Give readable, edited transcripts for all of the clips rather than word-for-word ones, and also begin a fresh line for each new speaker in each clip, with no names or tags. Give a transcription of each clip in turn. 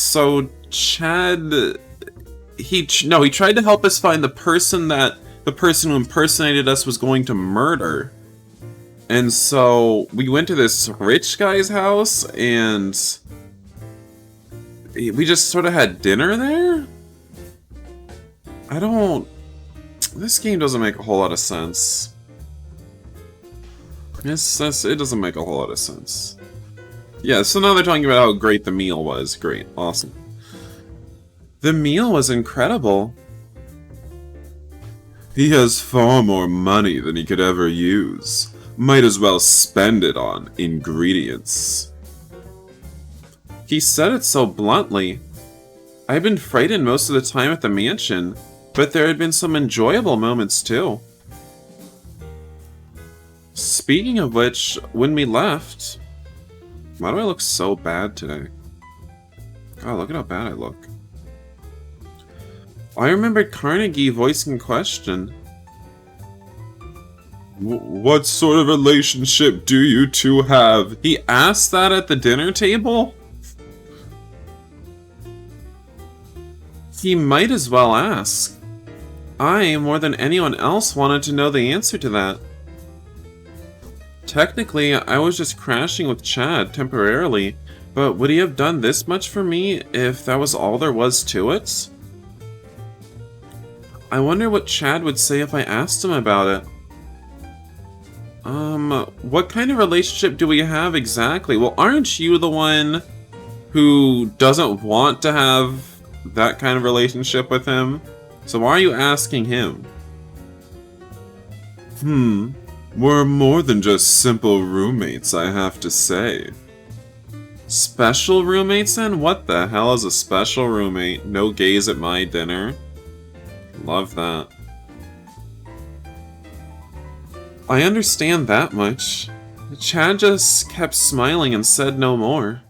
So Chad, he tried to help us find the person who impersonated us was going to murder. And so we went to this rich guy's house and we just sort of had dinner there? This game doesn't make a whole lot of sense. It doesn't make a whole lot of sense. Yeah, so now they're talking about how great the meal was. Great, awesome. The meal was incredible. He has far more money than he could ever use. Might as well spend it on ingredients. He said it so bluntly. I've been frightened most of the time at the mansion, but there had been some enjoyable moments too. Speaking of which, when we left... Why do I look so bad today? God, look at how bad I look. I remembered Carnegie voicing a question. What sort of relationship do you two have? He asked that at the dinner table? He might as well ask. I, more than anyone else, wanted to know the answer to that. Technically, I was just crashing with Chad temporarily, but would he have done this much for me if that was all there was to it? I wonder what Chad would say if I asked him about it. What kind of relationship do we have exactly? Well, aren't you the one who doesn't want to have that kind of relationship with him? So why are you asking him? We're more than just simple roommates, I have to say. Special roommates then? What the hell is a special roommate? No gays at my dinner? Love that. I understand that much. Chad just kept smiling and said no more.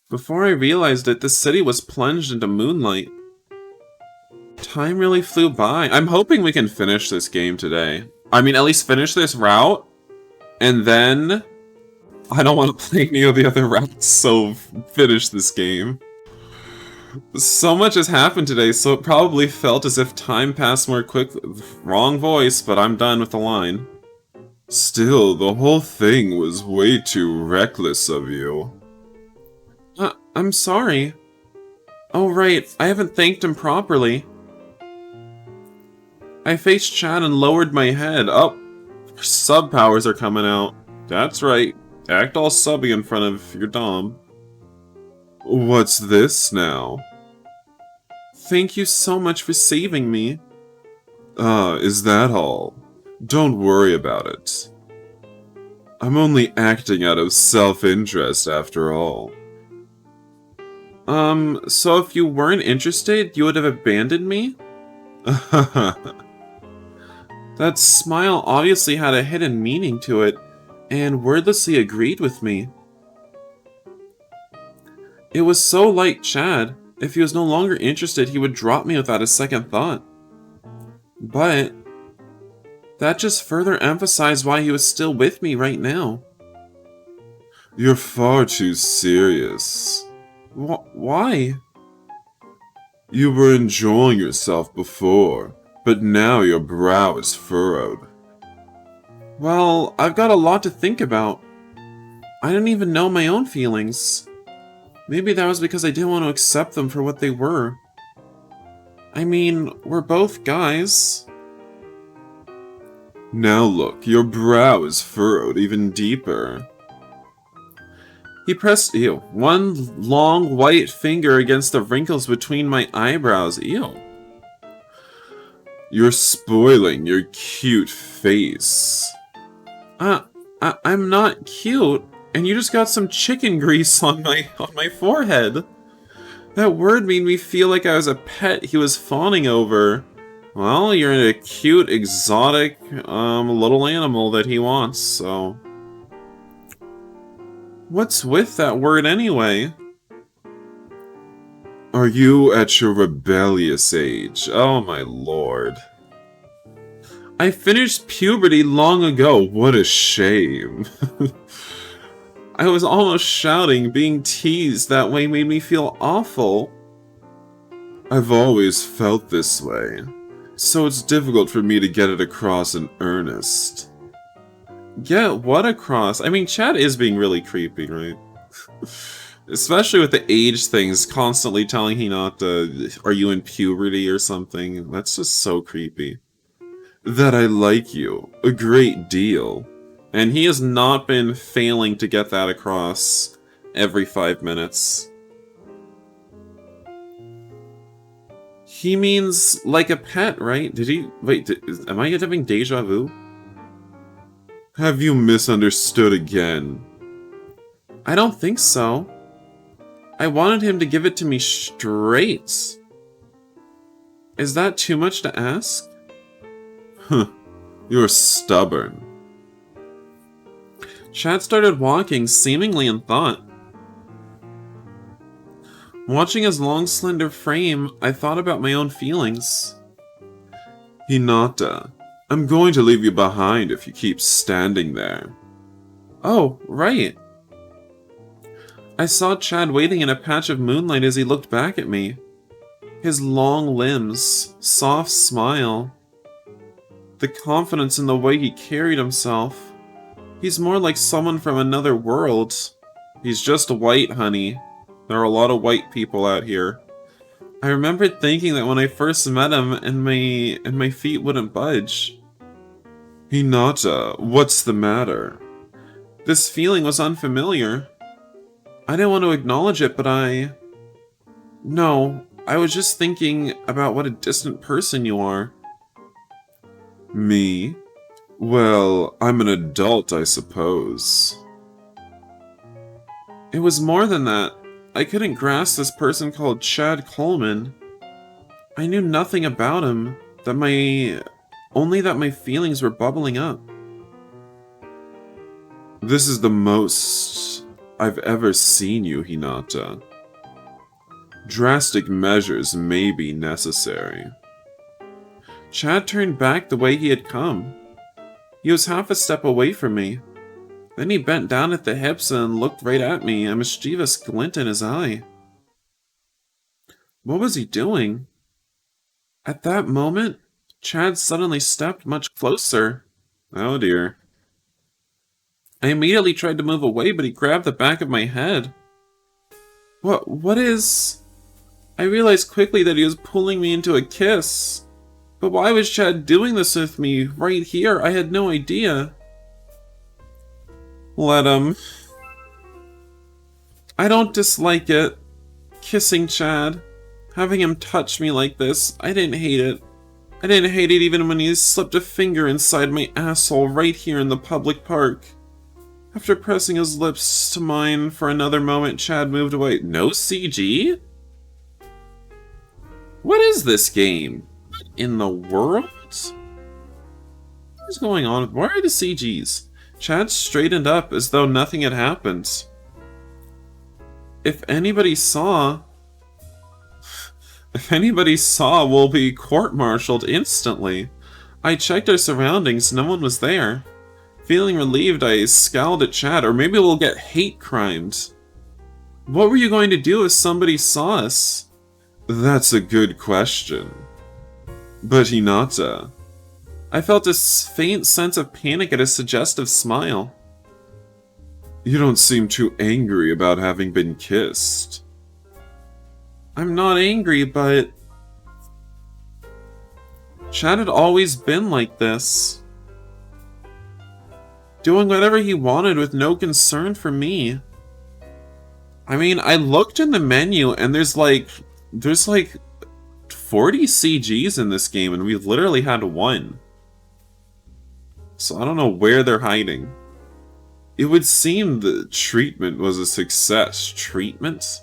Before I realized it, the city was plunged into moonlight. Time really flew by. I'm hoping we can finish this game today. I mean, at least finish this route, and then... I don't want to play any of the other routes, so finish this game. So much has happened today, so it probably felt as if time passed more quickly. Wrong voice, but I'm done with the line. Still, the whole thing was way too reckless of you. I'm sorry. Oh right, I haven't thanked him properly. I faced Chad and lowered my head. Oh, sub powers are coming out. That's right. Act all subby in front of your dom. What's this now? Thank you so much for saving me. Is that all? Don't worry about it. I'm only acting out of self-interest after all. So if you weren't interested, you would have abandoned me? That smile obviously had a hidden meaning to it, and wordlessly agreed with me. It was so like Chad. If he was no longer interested, he would drop me without a second thought. But that just further emphasized why he was still with me right now. You're far too serious. Why? You were enjoying yourself before, but now your brow is furrowed. Well, I've got a lot to think about. I don't even know my own feelings. Maybe that was because I didn't want to accept them for what they were. I mean, we're both guys. Now look, your brow is furrowed even deeper. He pressed, one long white finger against the wrinkles between my eyebrows. Ew. You're spoiling your cute face. I'm not cute. And you just got some chicken grease on my forehead. That word made me feel like I was a pet he was fawning over. Well, you're a cute, exotic, little animal that he wants, so... What's with that word anyway? Are you at your rebellious age? Oh my lord. I finished puberty long ago. What a shame. I was almost shouting. Being teased that way made me feel awful. I've always felt this way, so it's difficult for me to get it across in earnest. Get what across? I mean, Chad is being really creepy, right? Especially with the age things, constantly telling Hinata, are you in puberty or something? That's just so creepy. That I like you a great deal. And he has not been failing to get that across every 5 minutes. He means like a pet, right? Did he... Wait, am I having deja vu? Have you misunderstood again? I don't think so. I wanted him to give it to me straight. Is that too much to ask? Huh. You're stubborn. Chad started walking, seemingly in thought. Watching his long, slender frame, I thought about my own feelings. Hinata, I'm going to leave you behind if you keep standing there. Oh, right. I saw Chad waiting in a patch of moonlight as he looked back at me. His long limbs, soft smile, the confidence in the way he carried himself. He's more like someone from another world. He's just white, honey. There are a lot of white people out here. I remember thinking that when I first met him and my feet wouldn't budge. Hinata, what's the matter? This feeling was unfamiliar. I didn't want to acknowledge it, but No, I was just thinking about what a distant person you are. Me? Well, I'm an adult, I suppose. It was more than that. I couldn't grasp this person called Chad Coleman. I knew nothing about him, only that my feelings were bubbling up. This is the most I've ever seen you, Hinata. Drastic measures may be necessary. Chad turned back the way he had come. He was half a step away from me. Then he bent down at the hips and looked right at me, a mischievous glint in his eye. What was he doing? At that moment, Chad suddenly stepped much closer. Oh dear. I immediately tried to move away, but he grabbed the back of my head. What is... I realized quickly that he was pulling me into a kiss. But why was Chad doing this with me right here? I had no idea. Let him. I don't dislike it. Kissing Chad. Having him touch me like this. I didn't hate it. I didn't hate it even when he slipped a finger inside my asshole right here in the public park. After pressing his lips to mine for another moment, Chad moved away. No CG? What is this game? What in the world? What is going on? Where are the CGs? Chad straightened up as though nothing had happened. If anybody saw, we'll be court-martialed instantly. I checked our surroundings, no one was there. Feeling relieved, I scowled at Chad, or maybe we'll get hate crimed. What were you going to do if somebody saw us? That's a good question. But Hinata... I felt a faint sense of panic at his suggestive smile. You don't seem too angry about having been kissed. I'm not angry, but... Chad had always been like this. Doing whatever he wanted with no concern for me. I mean, I looked in the menu and there's like 40 CGs in this game and we've literally had one. So I don't know where they're hiding. It would seem the treatment was a success. Treatment?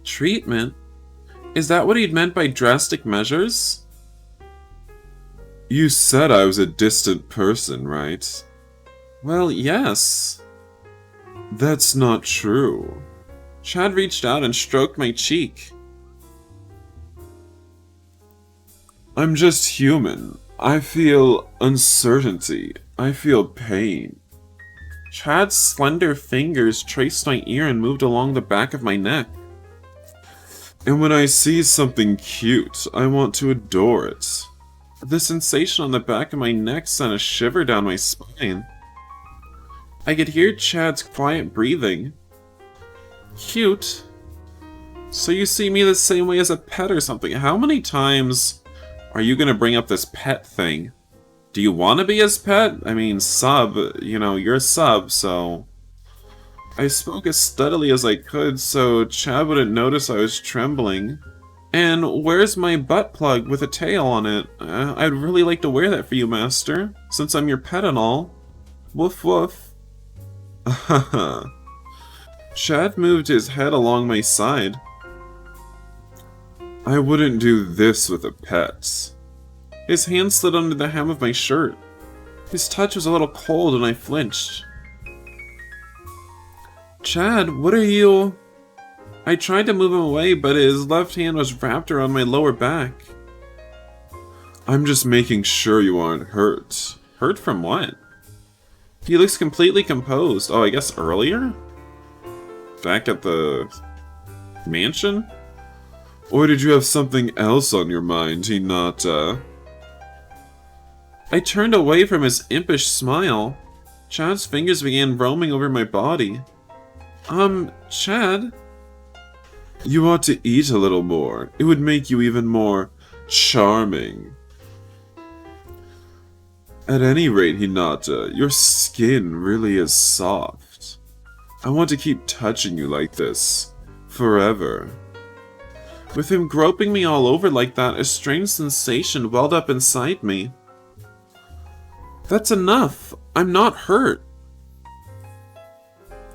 Treatment? Is that what he'd meant by drastic measures? You said I was a distant person, right? Well, yes. That's not true. Chad reached out and stroked my cheek. I'm just human. I feel uncertainty. I feel pain. Chad's slender fingers traced my ear and moved along the back of my neck. And when I see something cute, I want to adore it. The sensation on the back of my neck sent a shiver down my spine. I could hear Chad's quiet breathing. Cute? So you see me the same way as a pet or something. How many times are you gonna bring up this pet thing? Do you want to be his pet? I mean, sub, you're a sub, so... I spoke as steadily as I could so Chad wouldn't notice I was trembling. And where's my butt plug with a tail on it? I'd really like to wear that for you, master, since I'm your pet and all. Woof woof. Chad moved his head along my side. I wouldn't do this with a pet. His hand slid under the hem of my shirt. His touch was a little cold and I flinched. Chad, what are you... I tried to move him away, but his left hand was wrapped around my lower back. I'm just making sure you aren't hurt. Hurt from what? He looks completely composed. Oh, I guess earlier? Back at the... mansion? Or did you have something else on your mind, Hinata? I turned away from his impish smile. Chad's fingers began roaming over my body. Chad? You ought to eat a little more. It would make you even more charming. At any rate, Hinata, your skin really is soft. I want to keep touching you like this, forever. With him groping me all over like that, a strange sensation welled up inside me. That's enough. I'm not hurt.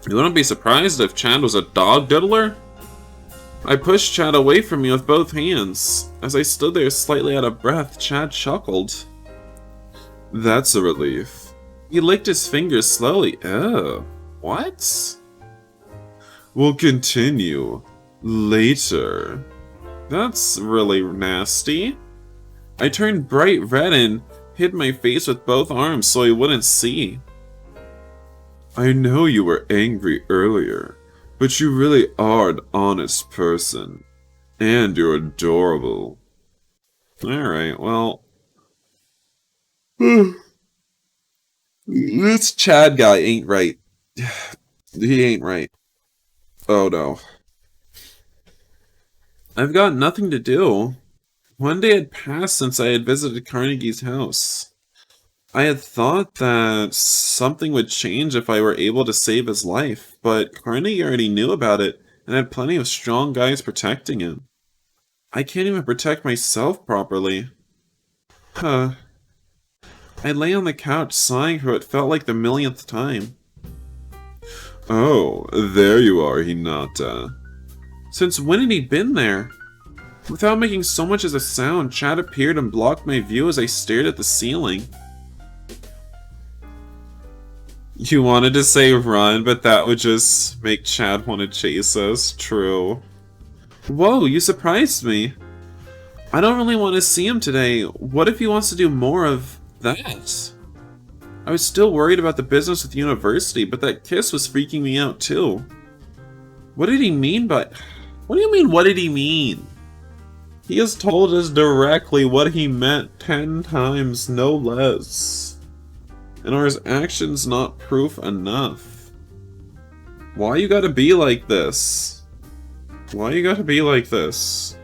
You wouldn't be surprised if Chad was a dog diddler? I pushed Chad away from me with both hands. As I stood there slightly out of breath, Chad chuckled. That's a relief. He licked his fingers slowly. Oh, what? We'll continue later. That's really nasty. I turned bright red and hid my face with both arms so he wouldn't see. I know you were angry earlier, but you really are an honest person. And you're adorable. Alright, well... this Chad guy ain't right. He ain't right. Oh no. I've got nothing to do. One day had passed since I had visited Carnegie's house. I had thought that something would change if I were able to save his life, but Carnegie already knew about it and had plenty of strong guys protecting him. I can't even protect myself properly. I lay on the couch sighing for what felt like the millionth time. Oh, there you are, Hinata. Since when had he been there? Without making so much as a sound, Chad appeared and blocked my view as I stared at the ceiling. You wanted to say run, but that would just make Chad want to chase us. True. Whoa, you surprised me. I don't really want to see him today. What if he wants to do more of that? I was still worried about the business with university, but that kiss was freaking me out too. What did he mean by... What do you mean, what did he mean? He has told us directly what he meant 10 times, no less. And are his actions not proof enough? Why you gotta be like this? Why you gotta be like this?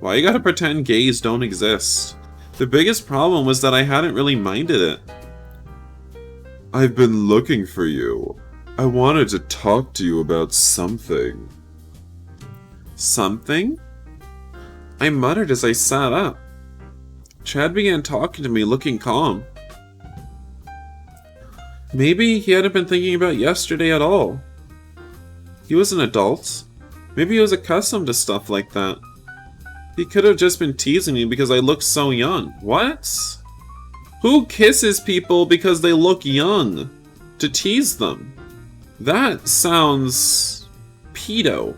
Why you gotta pretend gays don't exist? The biggest problem was that I hadn't really minded it. I've been looking for you. I wanted to talk to you about something. Something? I muttered as I sat up. Chad began talking to me, looking calm. Maybe he hadn't been thinking about yesterday at all. He was an adult. Maybe he was accustomed to stuff like that. He could have just been teasing me because I looked so young. What? Who kisses people because they look young? To tease them? That sounds... pedo.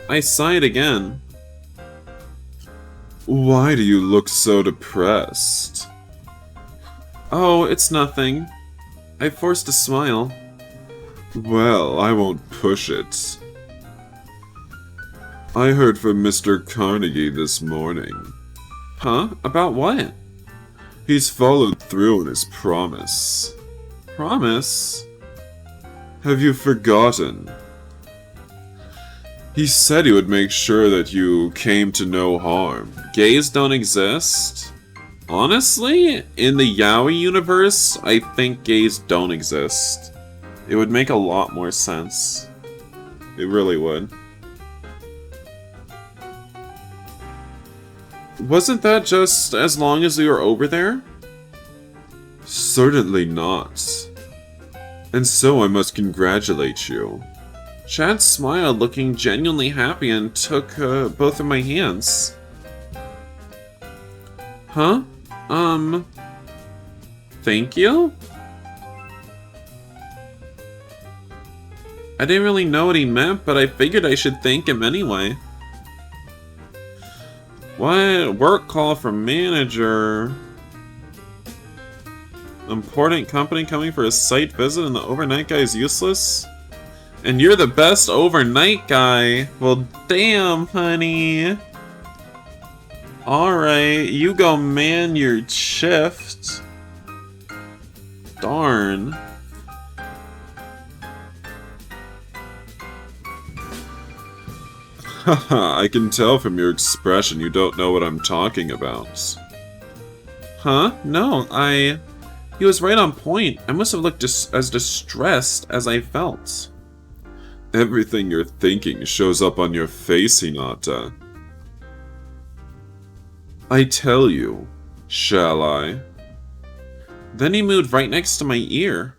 I sighed again. Why do you look so depressed? Oh, it's nothing. I forced a smile. Well, I won't push it. I heard from Mr. Carnegie this morning. Huh? About what? He's followed through on his promise. Promise? Have you forgotten? He said he would make sure that you came to no harm. Gays don't exist? Honestly, in the yaoi universe, I think gays don't exist. It would make a lot more sense. It really would. Wasn't that just as long as we were over there? Certainly not. And so I must congratulate you. Chad smiled, looking genuinely happy, and took both of my hands. Huh? Thank you? I didn't really know what he meant, but I figured I should thank him anyway. What? Work call from manager. Important company coming for a site visit and the overnight guy is useless? And you're the best overnight guy. Well, damn, honey. Alright, you go man your shift. Darn. Haha, I can tell from your expression you don't know what I'm talking about. Huh? No, He was right on point. I must have looked as distressed as I felt. Everything you're thinking shows up on your face, Hinata. I tell you, shall I? Then he moved right next to my ear.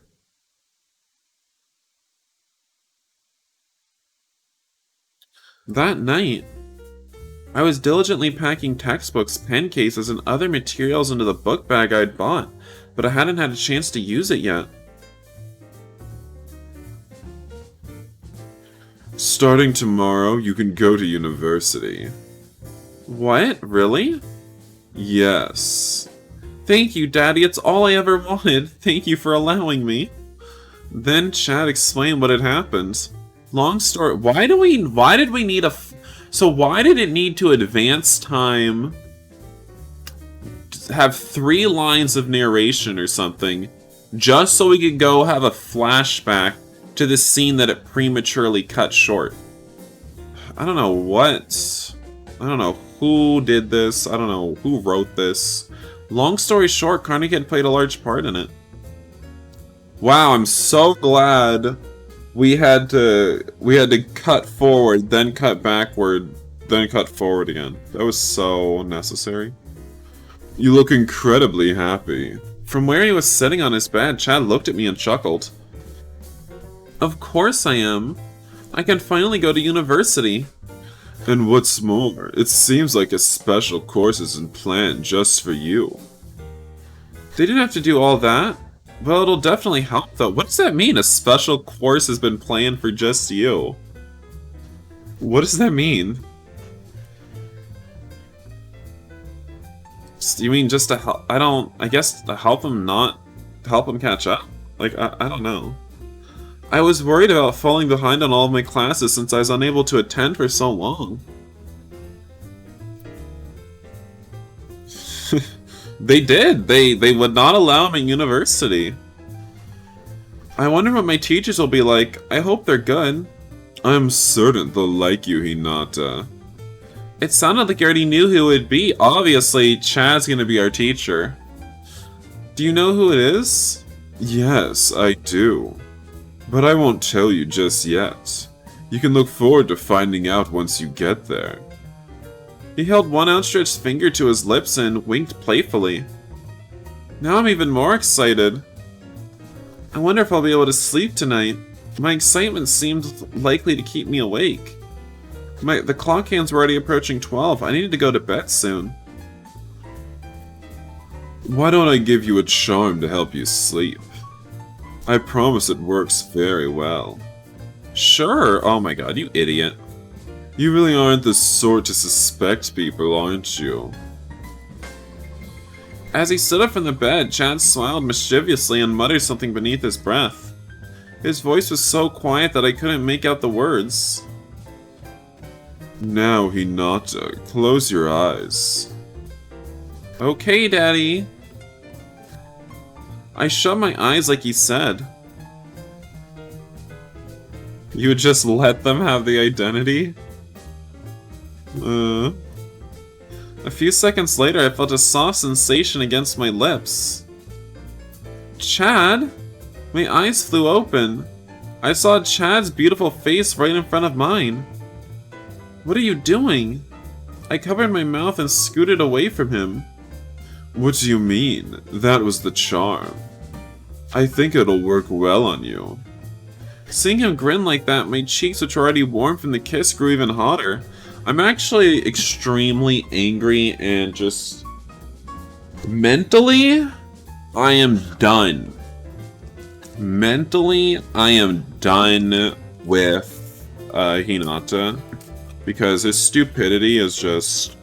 That night, I was diligently packing textbooks, pen cases, and other materials into the book bag I'd bought, but I hadn't had a chance to use it yet. Starting tomorrow, you can go to university. What? Really? Yes. Thank you, Daddy. It's all I ever wanted. Thank you for allowing me. Then Chad explained what had happened. Long story. Why did we need so why did it need to advance time, have 3 lines of narration or something, just so we could go have a flashback to the scene that it prematurely cut short? I don't know what. I don't know who did this. I don't know who wrote this. Long story short, Carnegie had played a large part in it. Wow, I'm so glad we had to cut forward, then cut backward, then cut forward again. That was so necessary. You look incredibly happy. From where he was sitting on his bed, Chad looked at me and chuckled. Of course I am. I can finally go to university. And what's more, it seems like a special course is in plan just for you. They didn't have to do all that. Well, it'll definitely help though. What does that mean? A special course has been planned for just you. What does that mean? You mean just to help? I guess to help him catch up? Like, I don't know. I was worried about falling behind on all of my classes since I was unable to attend for so long. They did. They would not allow him at university. I wonder what my teachers will be like. I hope they're good. I'm certain they'll like you, Hinata. It sounded like you already knew who it would be. Obviously, Chad's gonna be our teacher. Do you know who it is? Yes, I do. But I won't tell you just yet. You can look forward to finding out once you get there. He held one outstretched finger to his lips and winked playfully. Now I'm even more excited. I wonder if I'll be able to sleep tonight. My excitement seemed likely to keep me awake. The clock hands were already approaching 12. I needed to go to bed soon. Why don't I give you a charm to help you sleep? I promise it works very well. Sure. Oh my god, you idiot. You really aren't the sort to suspect people, aren't you? As he stood up from the bed, Chad smiled mischievously and muttered something beneath his breath. His voice was so quiet that I couldn't make out the words. Now, Hinata, close your eyes. Okay, Daddy. I shut my eyes like he said. You would just let them have the identity? A few seconds later, I felt a soft sensation against my lips. Chad? My eyes flew open. I saw Chad's beautiful face right in front of mine. What are you doing? I covered my mouth and scooted away from him. What do you mean? That was the charm. I think it'll work well on you. Seeing him grin like that, my cheeks, which were already warm from the kiss, grew even hotter. I'm actually extremely angry and just... mentally, I am done. Mentally, I am done with Hinata. Because his stupidity is just...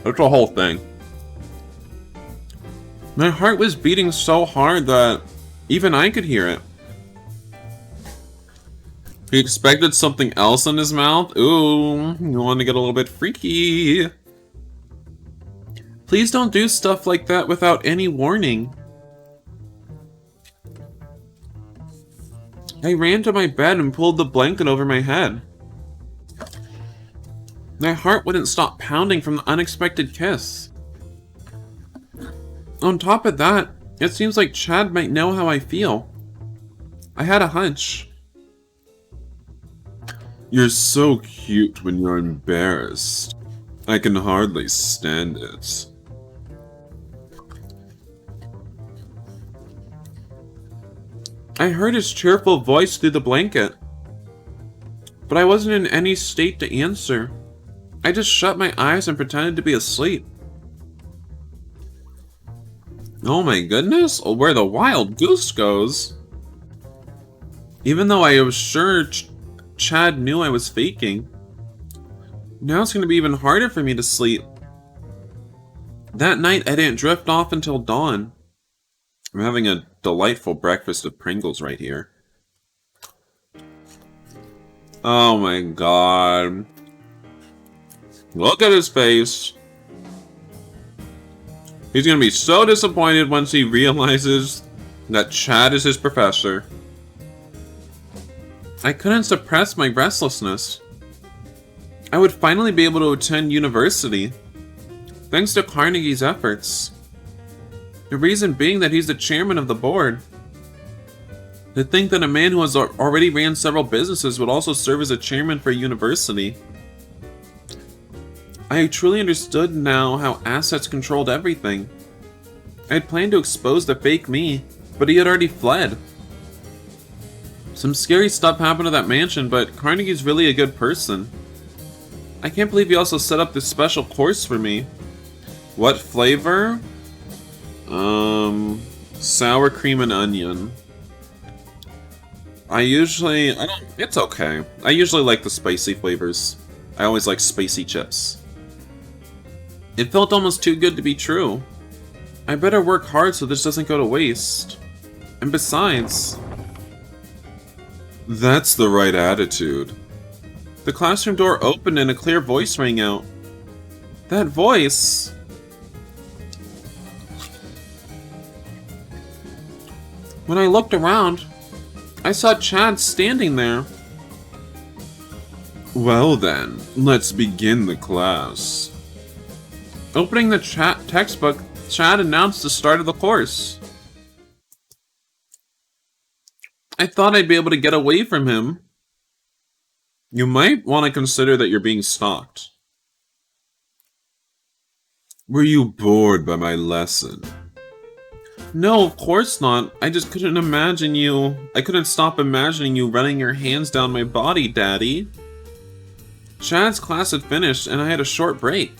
it's a whole thing. My heart was beating so hard that even I could hear it. He expected something else in his mouth? Ooh, you want to get a little bit freaky. Please don't do stuff like that without any warning. I ran to my bed and pulled the blanket over my head. My heart wouldn't stop pounding from the unexpected kiss. On top of that, it seems like Chad might know how I feel. I had a hunch. You're so cute when you're embarrassed. I can hardly stand it. I heard his cheerful voice through the blanket, but I wasn't in any state to answer. I just shut my eyes and pretended to be asleep. Oh my goodness, where the wild goose goes. Even though I was sure Chad knew I was faking, now it's going to be even harder for me to sleep. That night I didn't drift off until dawn. I'm having a delightful breakfast of Pringles right here. Oh my god. Look at his face. He's gonna be so disappointed once he realizes that Chad is his professor. I couldn't suppress my restlessness. I would finally be able to attend university, thanks to Carnegie's efforts. The reason being that he's the chairman of the board. To think that a man who has already ran several businesses would also serve as a chairman for a university. I truly understood now how assets controlled everything. I had planned to expose the fake me, but he had already fled. Some scary stuff happened to that mansion, but Carnegie's really a good person. I can't believe he also set up this special course for me. What flavor? Sour cream and onion. It's okay. I usually like the spicy flavors. I always like spicy chips. It felt almost too good to be true. I better work hard so this doesn't go to waste. And besides... That's the right attitude. The classroom door opened and a clear voice rang out. That voice... When I looked around, I saw Chad standing there. Well then, let's begin the class. Opening the textbook, Chad announced the start of the course. I thought I'd be able to get away from him. You might want to consider that you're being stalked. Were you bored by my lesson? No, of course not. I just couldn't imagine you. I couldn't stop imagining you running your hands down my body, Daddy. Chad's class had finished and I had a short break.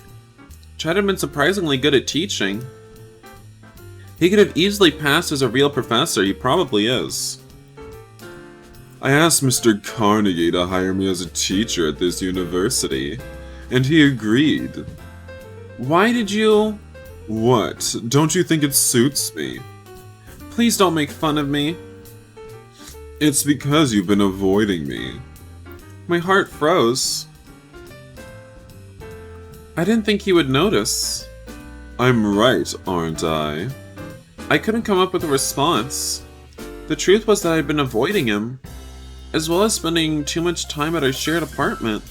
Chad had been surprisingly good at teaching. He could have easily passed as a real professor. He probably is. I asked Mr. Carnegie to hire me as a teacher at this university. and he agreed. Why did you... What? Don't you think it suits me? Please don't make fun of me. It's because you've been avoiding me. My heart froze. I didn't think he would notice. I'm right, aren't I? I couldn't come up with a response. The truth was that I'd been avoiding him, as well as spending too much time at our shared apartment.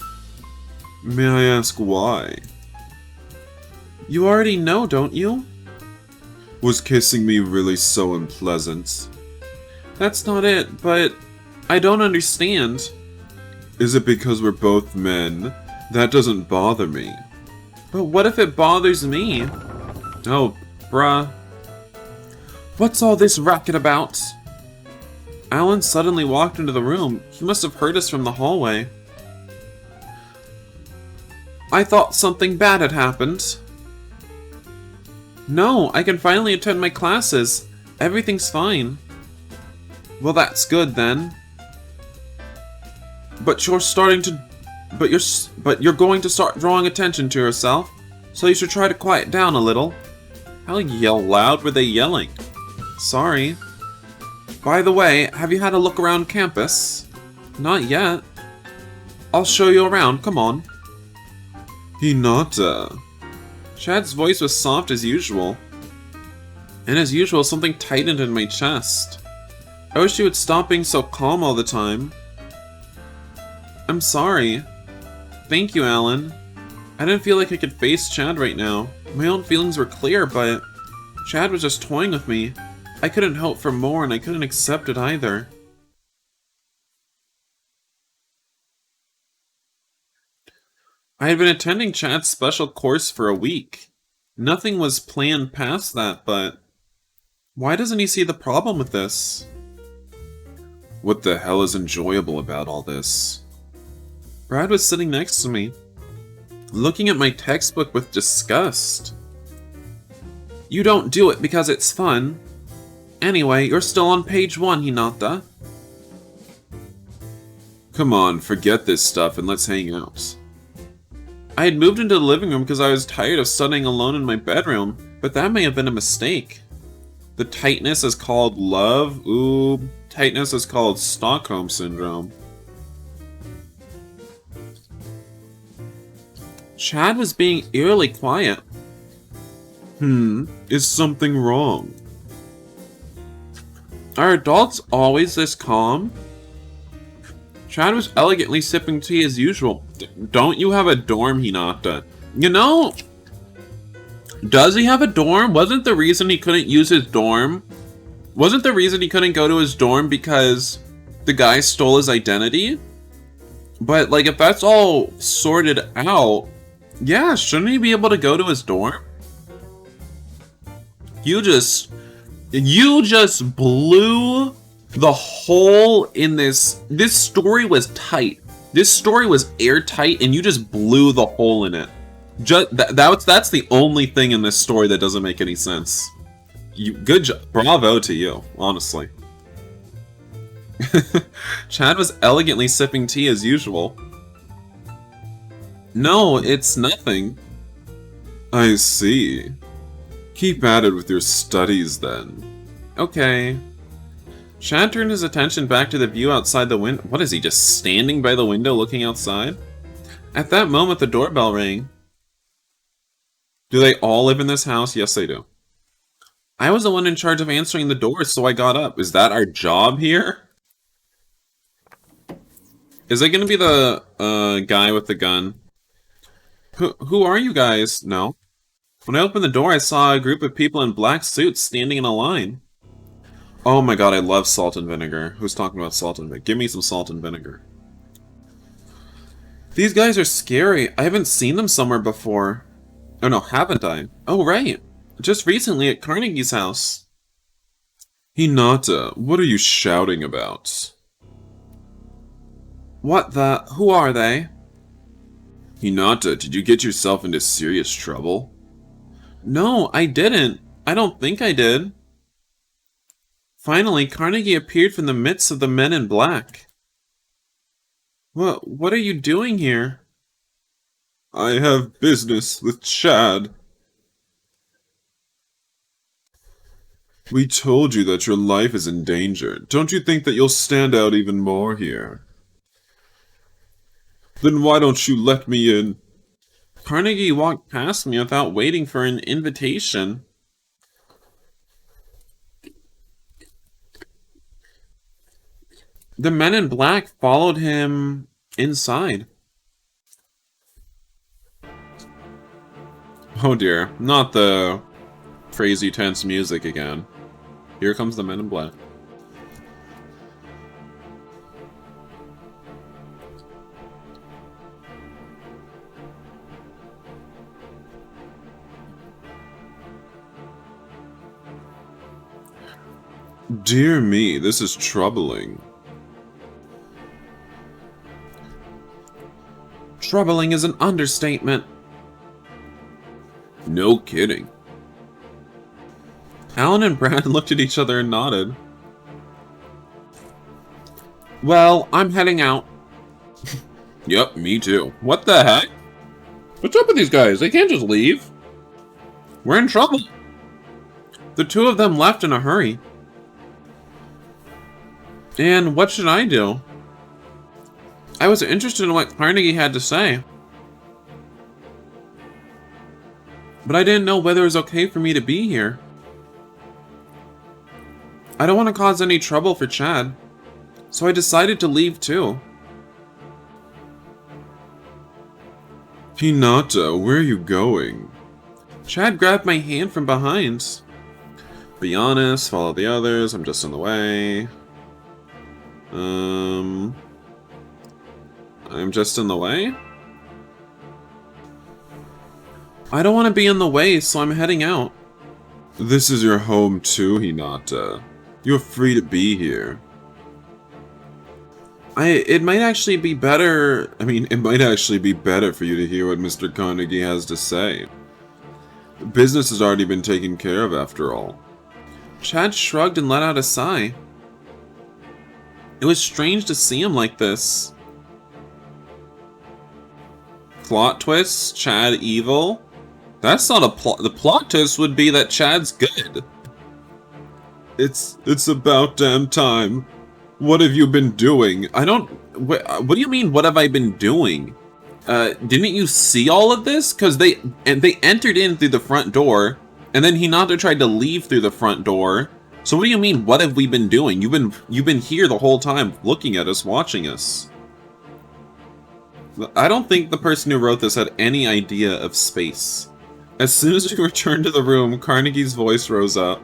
May I ask why? You already know, don't you? Was kissing me really so unpleasant? That's not it, but I don't understand. Is it because we're both men? That doesn't bother me. But what if it bothers me? Oh, bruh. What's all this racket about? Alan suddenly walked into the room. He must have heard us from the hallway. I thought something bad had happened. No, I can finally attend my classes. Everything's fine. Well, that's good then. But you're going to start drawing attention to yourself, so you should try to quiet down a little. How loud were they yelling? Sorry. By the way, have you had a look around campus? Not yet. I'll show you around, come on. Hinata. Chad's voice was soft as usual. And as usual, something tightened in my chest. I wish you would stop being so calm all the time. I'm sorry. Thank you, Alan. I didn't feel like I could face Chad right now. My own feelings were clear, but Chad was just toying with me. I couldn't hope for more, and I couldn't accept it either. I had been attending Chad's special course for a week. Nothing was planned past that, but why doesn't he see the problem with this? What the hell is enjoyable about all this? Brad was sitting next to me, looking at my textbook with disgust. You don't do it because it's fun. Anyway, you're still on page 1, Hinata. Come on, forget this stuff and let's hang out. I had moved into the living room because I was tired of studying alone in my bedroom, but that may have been a mistake. The tightness is called love. Ooh, tightness is called Stockholm Syndrome. Chad was being eerily quiet. Is something wrong? Are adults always this calm? Chad was elegantly sipping tea as usual. Don't you have a dorm, Hinata? You know, does he have a dorm? Wasn't the reason he couldn't use his dorm? Wasn't the reason he couldn't go to his dorm because the guy stole his identity? But, like, if that's all sorted out, yeah, shouldn't he be able to go to his dorm? You just blew the hole in this. This story was tight. This story was airtight, and you just blew the hole in it. That's the only thing in this story that doesn't make any sense. Good job. Bravo to you, honestly. Chad was elegantly sipping tea as usual. No, it's nothing. I see. Keep at it with your studies, then. Okay. Chad turned his attention back to the view outside the window. What is he, just standing by the window looking outside? At that moment, the doorbell rang. Do they all live in this house? Yes, they do. I was the one in charge of answering the door, so I got up. Is that our job here? Is it gonna be the guy with the gun? Who are you guys? No. When I opened the door, I saw a group of people in black suits standing in a line. Oh my god, I love salt and vinegar. Who's talking about salt and vinegar? Give me some salt and vinegar. These guys are scary. I haven't seen them somewhere before. Oh no, haven't I? Oh right. Just recently at Carnegie's house. Hinata, what are you shouting about? What the? Who are they? Hinata, did you get yourself into serious trouble? No, I didn't. I don't think I did. Finally, Carnegie appeared from the midst of the men in black. What are you doing here? I have business with Chad. We told you that your life is in danger. Don't you think that you'll stand out even more here? Then why don't you let me in? Carnegie walked past me without waiting for an invitation. The men in black followed him inside. Oh dear, not the crazy tense music again. Here comes the men in black. Dear me, this is troubling. Troubling is an understatement. No kidding. Alan and Brad looked at each other and nodded. Well, I'm heading out. Yep, me too. What the heck? What's up with these guys? They can't just leave. We're in trouble. The two of them left in a hurry. And what should I do? I was interested in what Carnegie had to say. But I didn't know whether it was okay for me to be here. I don't want to cause any trouble for Chad, so I decided to leave too. Hinata, where are you going? Chad grabbed my hand from behind. Be honest, follow the others, I'm just in the way. I'm just in the way? I don't want to be in the way, so I'm heading out. This is your home too, Hinata. You're free to be here. It might actually be better for you to hear what Mr. Carnegie has to say. Business has already been taken care of after all. Chad shrugged and let out a sigh. It was strange to see him like this. Plot twist? Chad evil? That's not a plot. The plot twist would be that Chad's good. It's about damn time. What have you been doing? What do you mean, what have I been doing? Didn't you see all of this? Because they entered in through the front door, and then Hinata tried to leave through the front door. So what do you mean, what have we been doing? You've been here the whole time, looking at us, watching us. I don't think the person who wrote this had any idea of space. As soon as we returned to the room, Carnegie's voice rose up.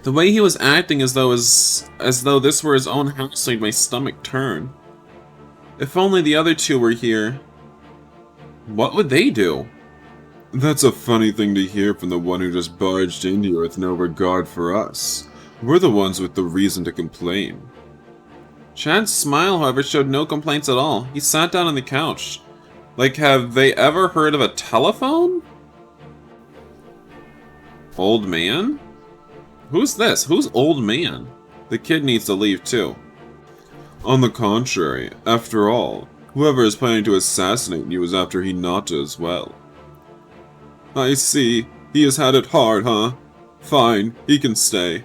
The way he was acting as though this were his own house made my stomach turn. If only the other two were here. What would they do? That's a funny thing to hear from the one who just barged in here with no regard for us. We're the ones with the reason to complain. Chad's smile, however, showed no complaints at all. He sat down on the couch. Like, have they ever heard of a telephone? Old man? Who's this? Who's old man? The kid needs to leave too. On the contrary, after all, whoever is planning to assassinate you is after Hinata as well. I see. He has had it hard, huh? Fine, he can stay.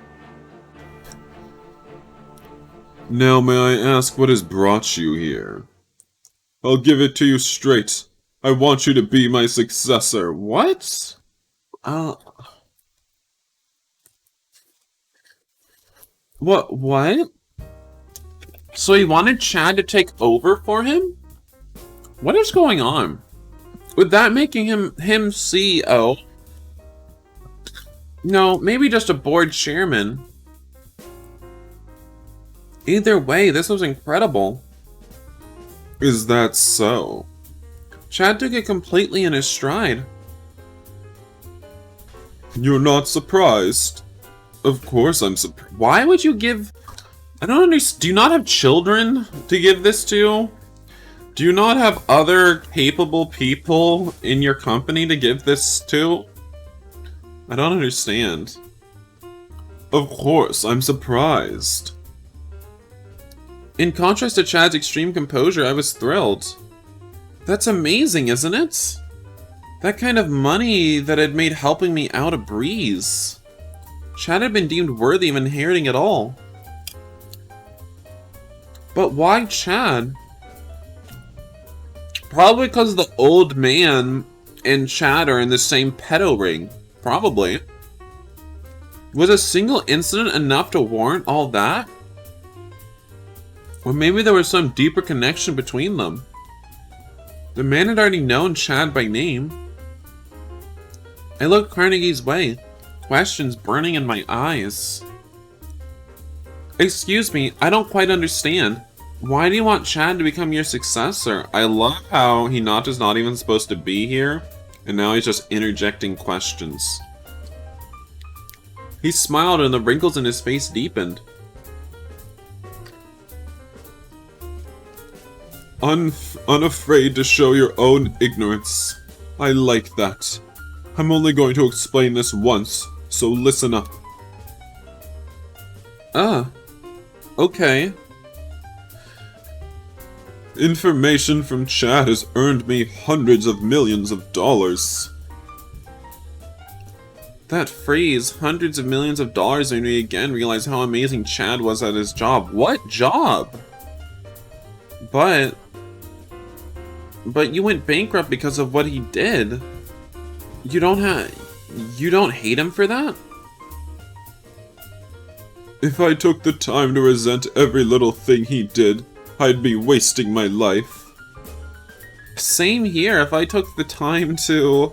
Now may I ask what has brought you here? I'll give it to you straight. I want you to be my successor. What? What? So he wanted Chad to take over for him? What is going on? With that making him CEO? No, maybe just a board chairman. Either way, this was incredible. Is that so? Chad took it completely in his stride. You're not surprised? Of course I'm surprised. Why would you give... I don't understand. Do you not have children to give this to? Do you not have other capable people in your company to give this to? I don't understand. Of course, I'm surprised. In contrast to Chad's extreme composure, I was thrilled. That's amazing, isn't it? That kind of money that had made helping me out a breeze. Chad had been deemed worthy of inheriting it all. But why Chad? Probably because the old man and Chad are in the same pedo ring. Probably. Was a single incident enough to warrant all that? Or maybe there was some deeper connection between them. The man had already known Chad by name. I looked Carnegie's way, questions burning in my eyes. Excuse me, I don't quite understand. Why do you want Chad to become your successor? I love how Hinata's not even supposed to be here, and now he's just interjecting questions. He smiled and the wrinkles in his face deepened. Unafraid to show your own ignorance. I like that. I'm only going to explain this once, so listen up. Okay. Information from Chad has earned me hundreds of millions of dollars. That phrase, hundreds of millions of dollars, made me again realize how amazing Chad was at his job. What job? But you went bankrupt because of what he did. You don't hate him for that? If I took the time to resent every little thing he did, I'd be wasting my life. Same here. If I took the time to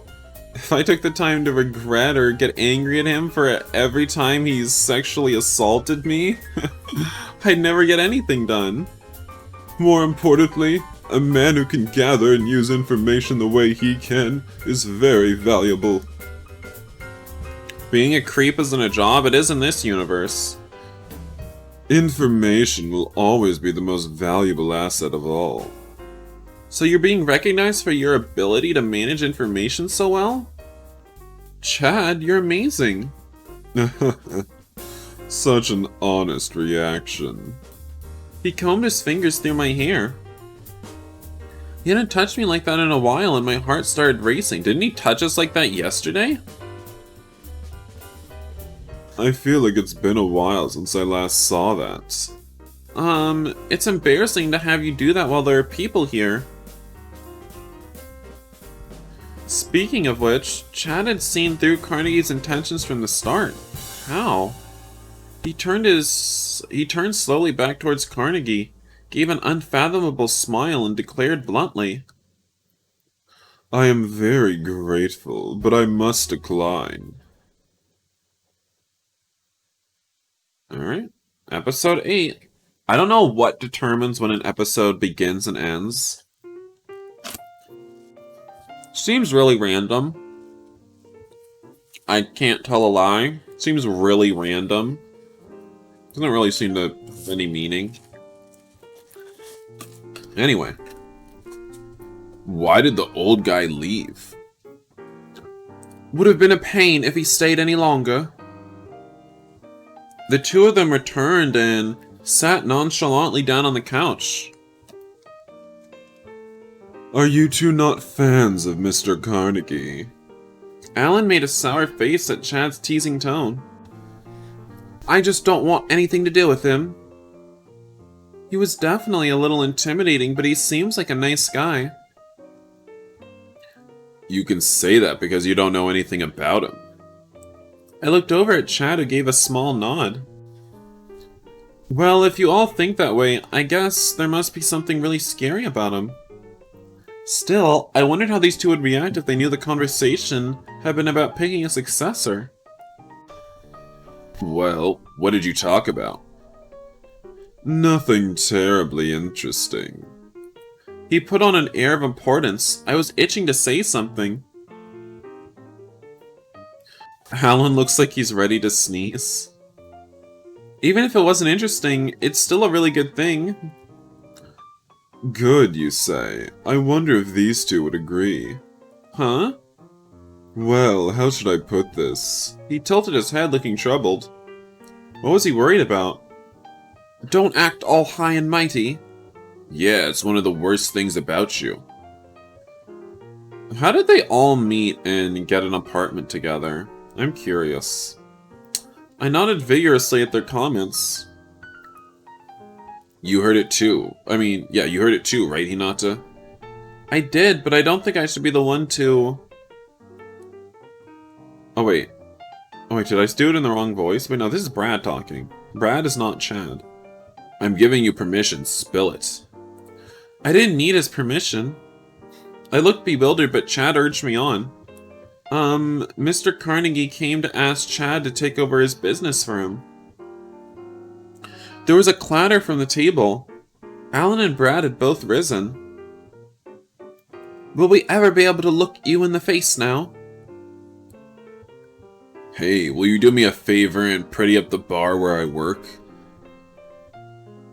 regret or get angry at him for every time he's sexually assaulted me, I'd never get anything done. More importantly, a man who can gather and use information the way he can is very valuable. Being a creep isn't a job, it is in this universe. Information will always be the most valuable asset of all. So you're being recognized for your ability to manage information so well? Chad, you're amazing. Such an honest reaction. He combed his fingers through my hair. He hadn't touched me like that in a while and my heart started racing. Didn't he touch us like that yesterday? I feel like it's been a while since I last saw that. It's embarrassing to have you do that while there are people here. Speaking of which, Chad had seen through Carnegie's intentions from the start. How? He turned slowly back towards Carnegie, gave an unfathomable smile, and declared bluntly, I am very grateful, but I must decline. Alright, episode 8. I don't know what determines when an episode begins and ends. Seems really random. I can't tell a lie. Seems really random. Doesn't really seem to have any meaning. Anyway. Why did the old guy leave? Would have been a pain if he stayed any longer. The two of them returned and sat nonchalantly down on the couch. Are you two not fans of Mr. Carnegie? Alan made a sour face at Chad's teasing tone. I just don't want anything to do with him. He was definitely a little intimidating, but he seems like a nice guy. You can say that because you don't know anything about him. I looked over at Chad, who gave a small nod. Well, if you all think that way, I guess there must be something really scary about him. Still, I wondered how these two would react if they knew the conversation had been about picking a successor. Well, what did you talk about? Nothing terribly interesting. He put on an air of importance. I was itching to say something. Alan looks like he's ready to sneeze. Even if it wasn't interesting, it's still a really good thing. Good, you say. I wonder if these two would agree. Huh? Well, how should I put this? He tilted his head, looking troubled. What was he worried about? Don't act all high and mighty. Yeah, it's one of the worst things about you. How did they all meet and get an apartment together? I'm curious. I nodded vigorously at their comments. You heard it too. I mean, yeah, you heard it too, right, Hinata? I did, but I don't think I should be the one to... Oh, wait. Oh, wait, did I do it in the wrong voice? Wait, no, this is Brad talking. Brad is not Chad. I'm giving you permission, spill it. I didn't need his permission. I looked bewildered, but Chad urged me on. Mr. Carnegie came to ask Chad to take over his business for him. There was a clatter from the table. Alan and Brad had both risen. Will we ever be able to look you in the face now? Hey, will you do me a favor and pretty up the bar where I work?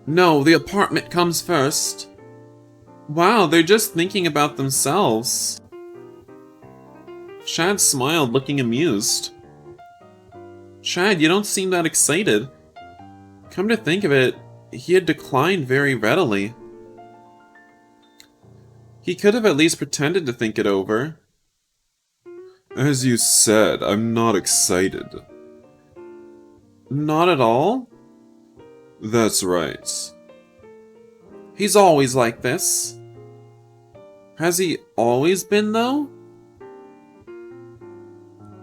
No, the apartment comes first. Wow, they're just thinking about themselves. Chad smiled, looking amused. Chad, you don't seem that excited. Come to think of it, he had declined very readily. He could have at least pretended to think it over. As you said, I'm not excited. Not at all? That's right. He's always like this. Has he always been, though?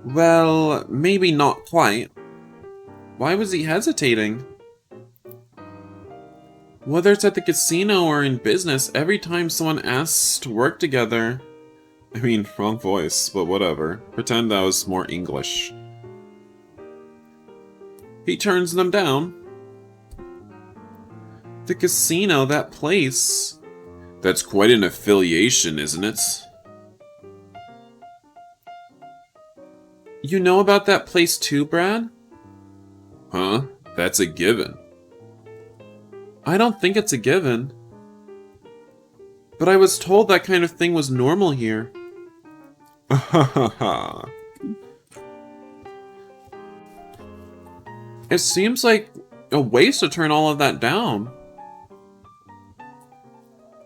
Well, maybe not quite. Why was he hesitating? Whether it's at the casino or in business, every time someone asks to work together... I mean, wrong voice, but whatever. Pretend that was more English. He turns them down. The casino, that place... That's quite an affiliation, isn't it? You know about that place too, Brad? Huh? That's a given. I don't think it's a given. But I was told that kind of thing was normal here. It seems like a waste to turn all of that down.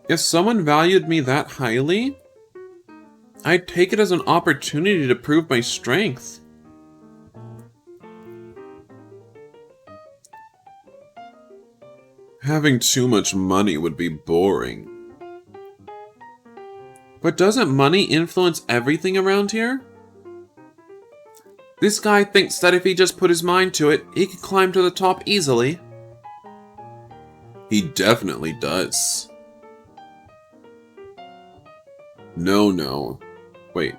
If someone valued me that highly, I'd take it as an opportunity to prove my strength. Having too much money would be boring. But doesn't money influence everything around here? This guy thinks that if he just put his mind to it, he could climb to the top easily. He definitely does. No. Wait,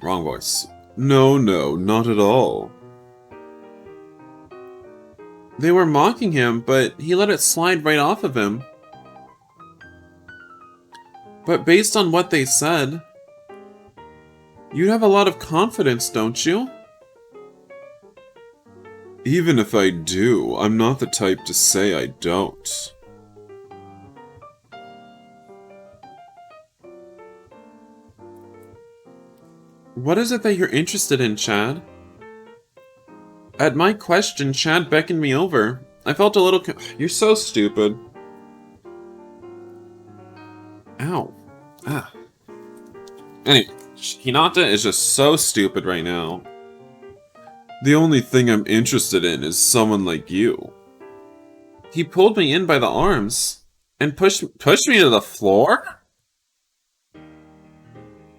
wrong voice. No, not at all. They were mocking him, but he let it slide right off of him. But based on what they said, you have a lot of confidence, don't you? Even if I do, I'm not the type to say I don't. What is it that you're interested in, Chad? At my question, Chad beckoned me over. I felt a little You're so stupid. Ow. Ah. Anyway, Hinata is just so stupid right now. The only thing I'm interested in is someone like you. He pulled me in by the arms and pushed me to the floor?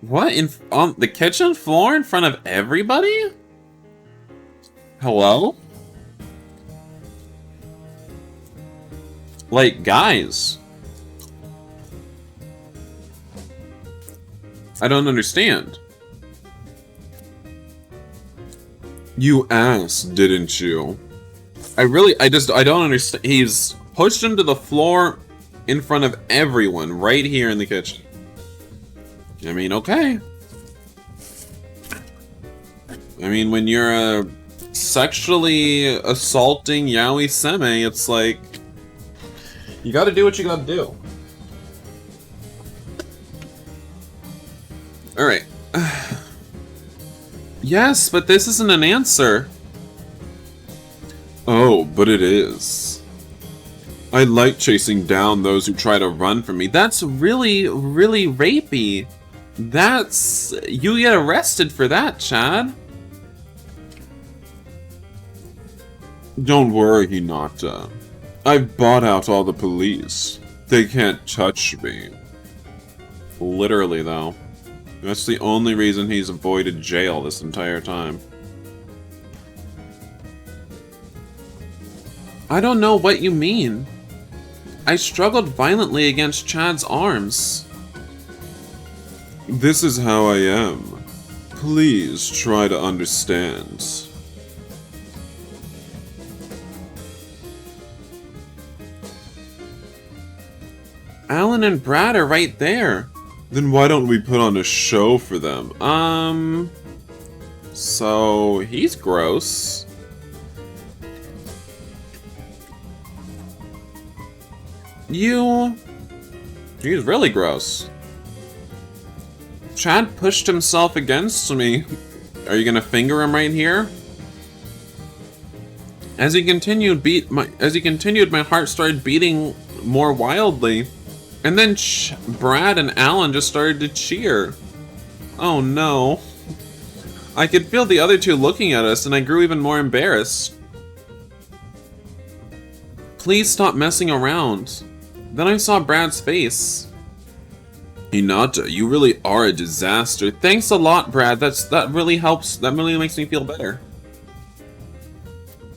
What? On the kitchen floor in front of everybody? Hello? Like, guys. I don't understand. You asked, didn't you? I don't understand. He's pushed him to the floor in front of everyone right here in the kitchen. I mean, okay. I mean, when you're sexually assaulting yaoi seme, it's like, you gotta do what you gotta do. Alright. Yes, but this isn't an answer. Oh, but it is. I like chasing down those who try to run from me. That's really, really rapey. That's... You get arrested for that, Chad. Don't worry, Hinata. I've bought out all the police. They can't touch me. Literally, though. That's the only reason he's avoided jail this entire time. I don't know what you mean. I struggled violently against Chad's arms. This is how I am. Please try to understand. Alan and Brad are right there. Then why don't we put on a show for them? So he's gross. He's really gross. Chad pushed himself against me. Are you gonna finger him right here? As he continued, my heart started beating more wildly. And then Brad and Alan just started to cheer. Oh no. I could feel the other two looking at us, and I grew even more embarrassed. Please stop messing around. Then I saw Brad's face. Hinata, you really are a disaster. Thanks a lot, Brad. That really helps. That really makes me feel better.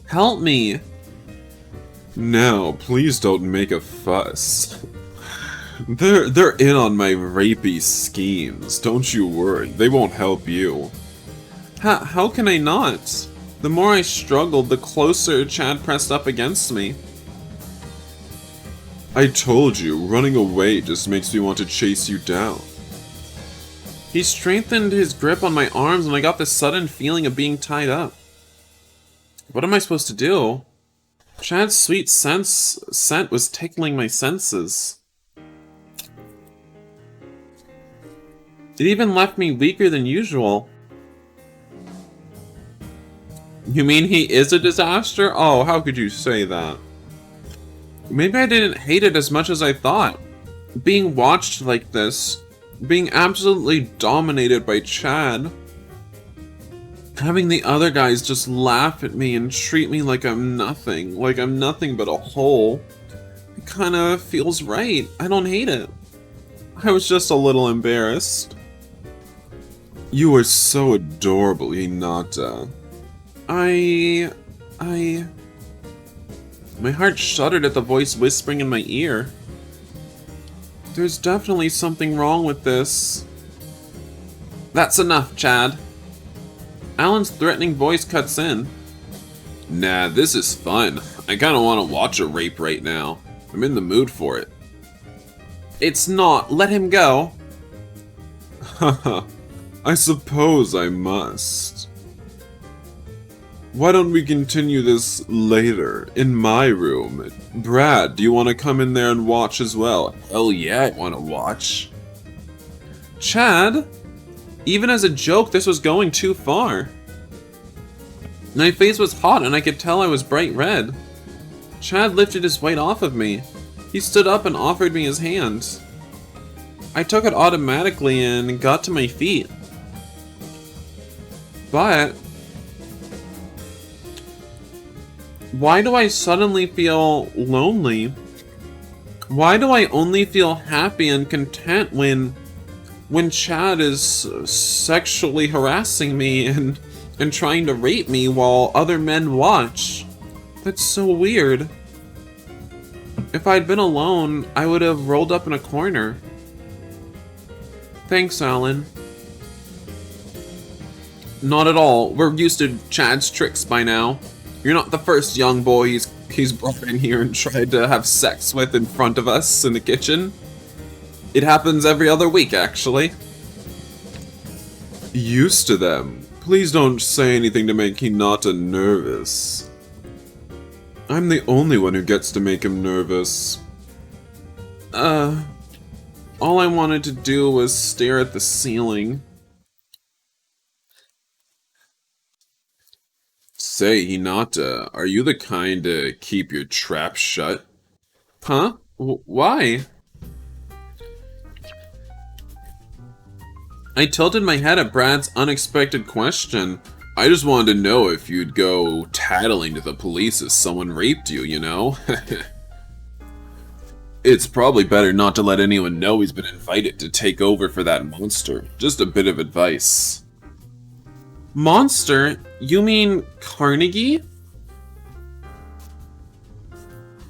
Help me. Now, please don't make a fuss. They're in on my rapey schemes. Don't you worry. They won't help you. How can I not? The more I struggled, the closer Chad pressed up against me. I told you, running away just makes me want to chase you down. He strengthened his grip on my arms and I got this sudden feeling of being tied up. What am I supposed to do? Chad's sweet scent was tickling my senses. It even left me weaker than usual. You mean he is a disaster? Oh, how could you say that? Maybe I didn't hate it as much as I thought. Being watched like this, being absolutely dominated by Chad, having the other guys just laugh at me and treat me like I'm nothing but a hole, it kind of feels right. I don't hate it. I was just a little embarrassed. You are so adorable, Hinata. My heart shuddered at the voice whispering in my ear. There's definitely something wrong with this. That's enough, Chad. Alan's threatening voice cuts in. Nah, this is fun. I kinda wanna watch a rape right now. I'm in the mood for it. It's not. Let him go. Haha. I suppose I must. Why don't we continue this later, in my room? Brad, do you want to come in there and watch as well? Hell yeah, I want to watch. Chad? Even as a joke, this was going too far. My face was hot and I could tell I was bright red. Chad lifted his weight off of me. He stood up and offered me his hand. I took it automatically and got to my feet. But why do I suddenly feel lonely? Why do I only feel happy and content when Chad is sexually harassing me and trying to rape me while other men watch? That's so weird. If I'd been alone, I would have rolled up in a corner. Thanks, Alan. Not at all. We're used to Chad's tricks by now. You're not the first young boy he's brought in here and tried to have sex with in front of us in the kitchen. It happens every other week, actually. Used to them. Please don't say anything to make Hinata nervous. I'm the only one who gets to make him nervous. All I wanted to do was stare at the ceiling. Say, Hinata, are you the kind to keep your trap shut? Huh? Why? I tilted my head at Brad's unexpected question. I just wanted to know if you'd go tattling to the police if someone raped you, you know? It's probably better not to let anyone know he's been invited to take over for that monster. Just a bit of advice. Monster? You mean Carnegie?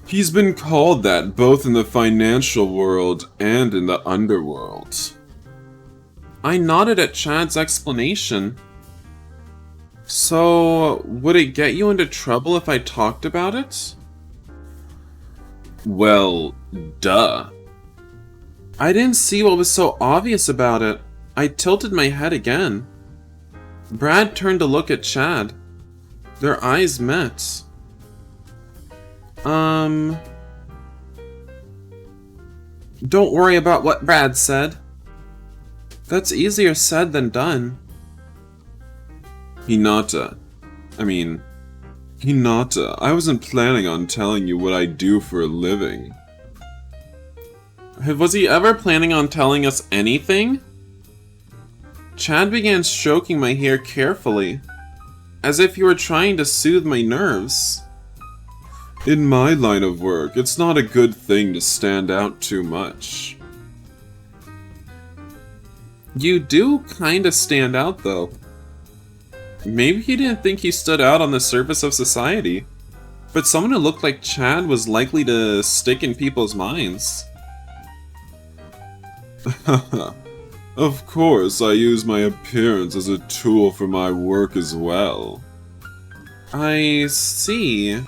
He's been called that both in the financial world and in the underworld. I nodded at Chad's explanation. So, would it get you into trouble if I talked about it? Well, duh. I didn't see what was so obvious about it. I tilted my head again. Brad turned to look at Chad. Their eyes met. Don't worry about what Brad said. That's easier said than done. Hinata, I wasn't planning on telling you what I do for a living. Was he ever planning on telling us anything? Chad began stroking my hair carefully, as if he were trying to soothe my nerves. In my line of work, it's not a good thing to stand out too much. You do kinda stand out, though. Maybe he didn't think he stood out on the surface of society, but someone who looked like Chad was likely to stick in people's minds. Of course, I use my appearance as a tool for my work as well. I see.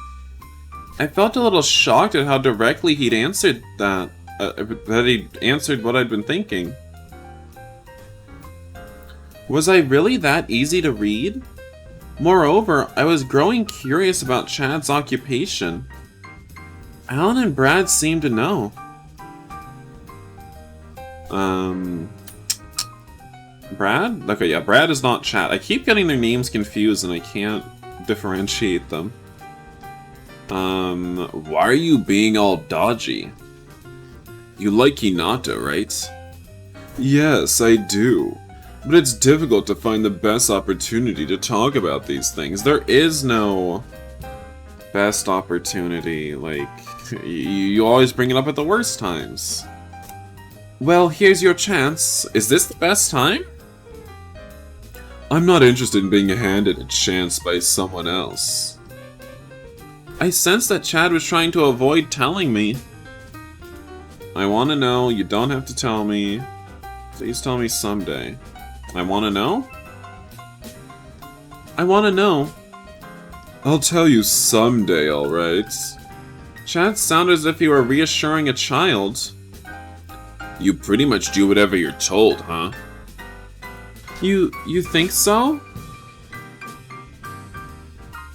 I felt a little shocked at how directly he'd answered that he'd answered what I'd been thinking. Was I really that easy to read? Moreover, I was growing curious about Chad's occupation. Alan and Brad seemed to know. Brad? Okay, yeah, Brad is not Chad. I keep getting their names confused and I can't differentiate them. Why are you being all dodgy? You like Hinata, right? Yes, I do. But it's difficult to find the best opportunity to talk about these things. There is no best opportunity. Like, you always bring it up at the worst times. Well, here's your chance. Is this the best time? I'm not interested in being handed a chance by someone else. I sensed that Chad was trying to avoid telling me. I want to know. You don't have to tell me. Please tell me someday. I want to know? I want to know. I'll tell you someday, alright? Chad sounded as if he were reassuring a child. You pretty much do whatever you're told, huh? You think so?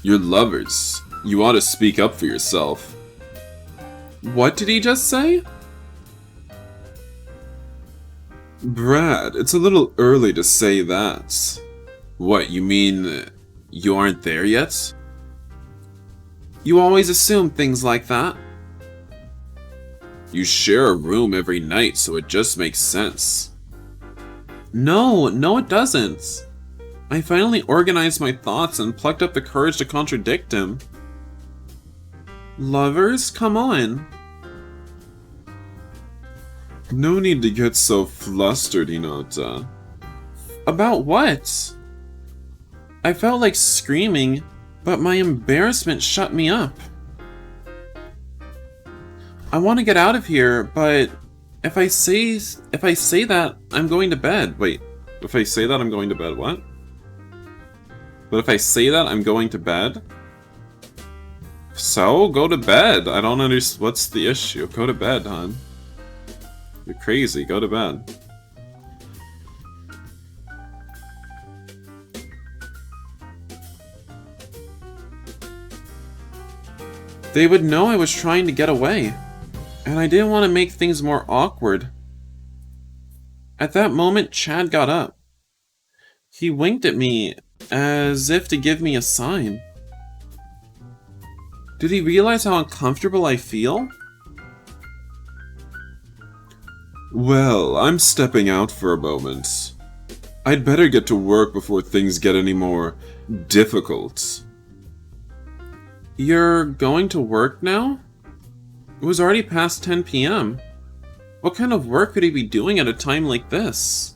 You're lovers. You ought to speak up for yourself. What did he just say? Brad, it's a little early to say that. What, you mean you aren't there yet? You always assume things like that. You share a room every night, so it just makes sense. No, it doesn't. I finally organized my thoughts and plucked up the courage to contradict him. Lovers? Come on. No need to get so flustered, Hinata. About what? I felt like screaming, but my embarrassment shut me up. I want to get out of here, but if I say that, I'm going to bed. Wait, if I say that, I'm going to bed, what? But if I say that, I'm going to bed? So, go to bed. I don't understand. What's the issue? Go to bed, hon. You're crazy. Go to bed. They would know I was trying to get away, and I didn't want to make things more awkward. At that moment, Chad got up. He winked at me, as if to give me a sign. Did he realize how uncomfortable I feel? Well, I'm stepping out for a moment. I'd better get to work before things get any more difficult. You're going to work now? It was already past 10 p.m. What kind of work could he be doing at a time like this?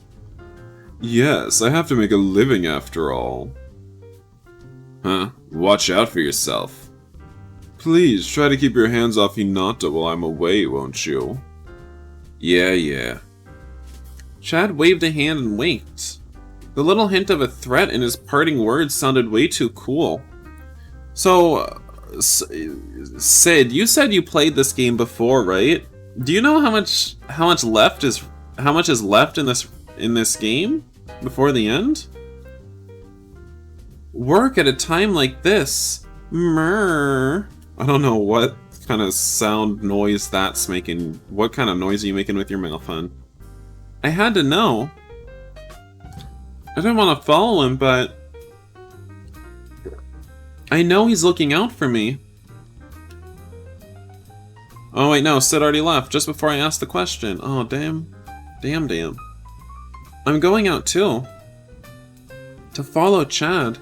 Yes, I have to make a living after all. Huh? Watch out for yourself. Please, try to keep your hands off Hinata while I'm away, won't you? Yeah. Chad waved a hand and winked. The little hint of a threat in his parting words sounded way too cool. So, Sid, you said you played this game before, right? Do you know how much is left in this game before the end? Work at a time like this. Mrrr. I don't know what kind of sound noise that's making. What kind of noise are you making with your mouth, hon? I had to know. I didn't want to follow him, but I know he's looking out for me. Oh wait, no, Sid already left just before I asked the question. Oh, damn. I'm going out too. To follow Chad.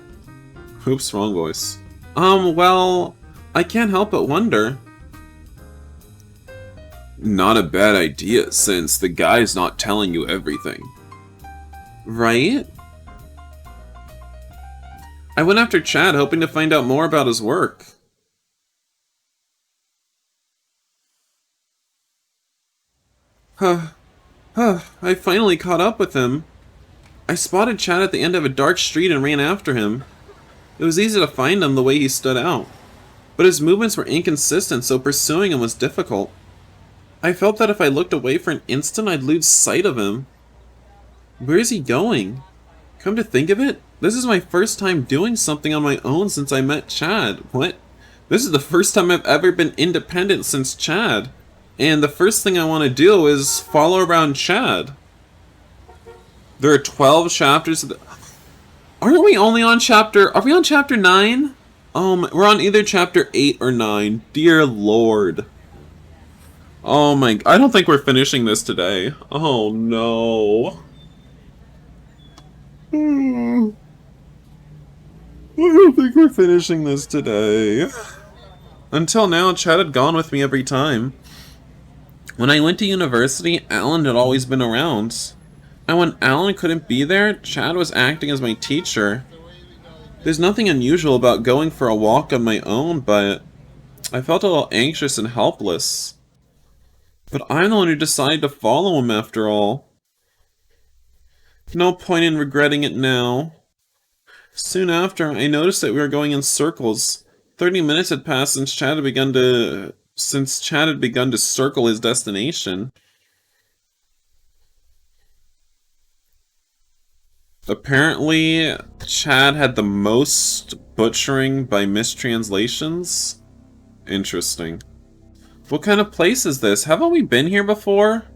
Oops, wrong voice. Well, I can't help but wonder. Not a bad idea, since the guy's not telling you everything. Right? I went after Chad, hoping to find out more about his work. I finally caught up with him. I spotted Chad at the end of a dark street and ran after him. It was easy to find him the way he stood out, but his movements were inconsistent, so pursuing him was difficult. I felt that if I looked away for an instant, I'd lose sight of him. Where is he going? Come to think of it, this is my first time doing something on my own since I met Chad. What? This is the first time I've ever been independent since Chad. And the first thing I want to do is follow around Chad. There are 12 chapters. Aren't we only on chapter... Are we on chapter 9? We're on either chapter 8 or 9. Dear Lord. Oh my... I don't think we're finishing this today. Oh no. I don't think we're finishing this today. Until now, Chad had gone with me every time. When I went to university, Alan had always been around. And when Alan couldn't be there, Chad was acting as my teacher. There's nothing unusual about going for a walk on my own, but I felt a little anxious and helpless. But I'm the one who decided to follow him after all. No point in regretting it now. Soon after, I noticed that we were going in circles. 30 minutes had passed since Chad had begun to circle his destination. Apparently, Chad had the most butchering by mistranslations. Interesting. What kind of place is this? Haven't we been here before?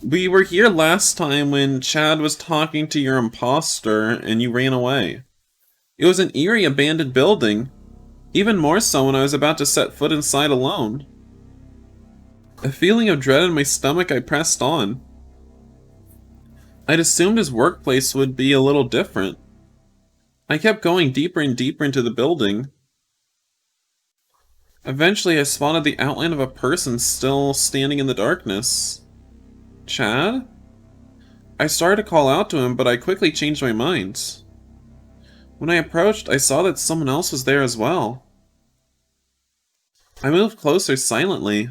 We were here last time when Chad was talking to your imposter and you ran away. It was an eerie abandoned building. Even more so when I was about to set foot inside alone. A feeling of dread in my stomach, I pressed on. I'd assumed his workplace would be a little different. I kept going deeper and deeper into the building. Eventually, I spotted the outline of a person still standing in the darkness. Chad? I started to call out to him, but I quickly changed my mind. When I approached, I saw that someone else was there as well. I moved closer silently.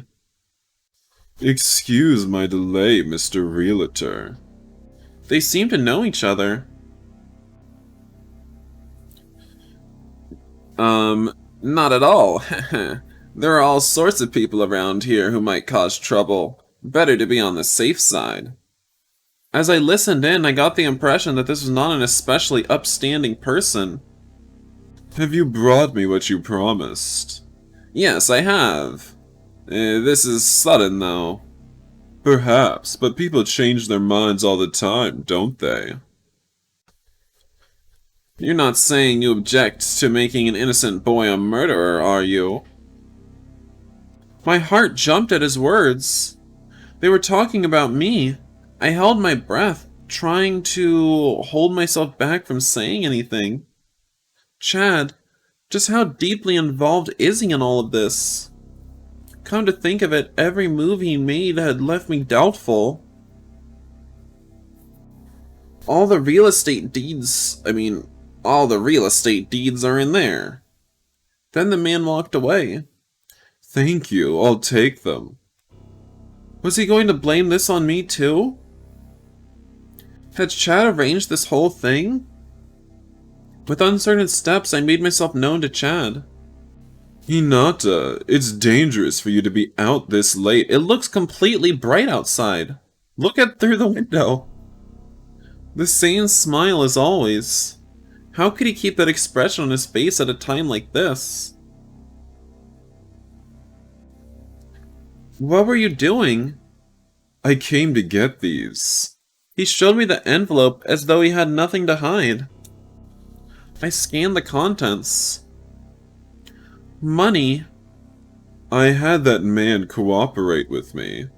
Excuse my delay, Mr. Realtor. They seemed to know each other. Not at all. There are all sorts of people around here who might cause trouble. Better to be on the safe side. As I listened in, I got the impression that this was not an especially upstanding person. Have you brought me what you promised? Yes, I have. This is sudden, though. Perhaps, but people change their minds all the time, don't they? You're not saying you object to making an innocent boy a murderer, are you? My heart jumped at his words. They were talking about me. I held my breath, trying to hold myself back from saying anything. Chad, just how deeply involved is he in all of this? Come to think of it, every move he made had left me doubtful. All the real estate deeds are in there. Then the man walked away. Thank you, I'll take them. Was he going to blame this on me too? Had Chad arranged this whole thing? With uncertain steps, I made myself known to Chad. Hinata, it's dangerous for you to be out this late. It looks completely bright outside. Look through the window. The same smile as always. How could he keep that expression on his face at a time like this? What were you doing? I came to get these. He showed me the envelope as though he had nothing to hide. I scanned the contents. Money. I had that man cooperate with me.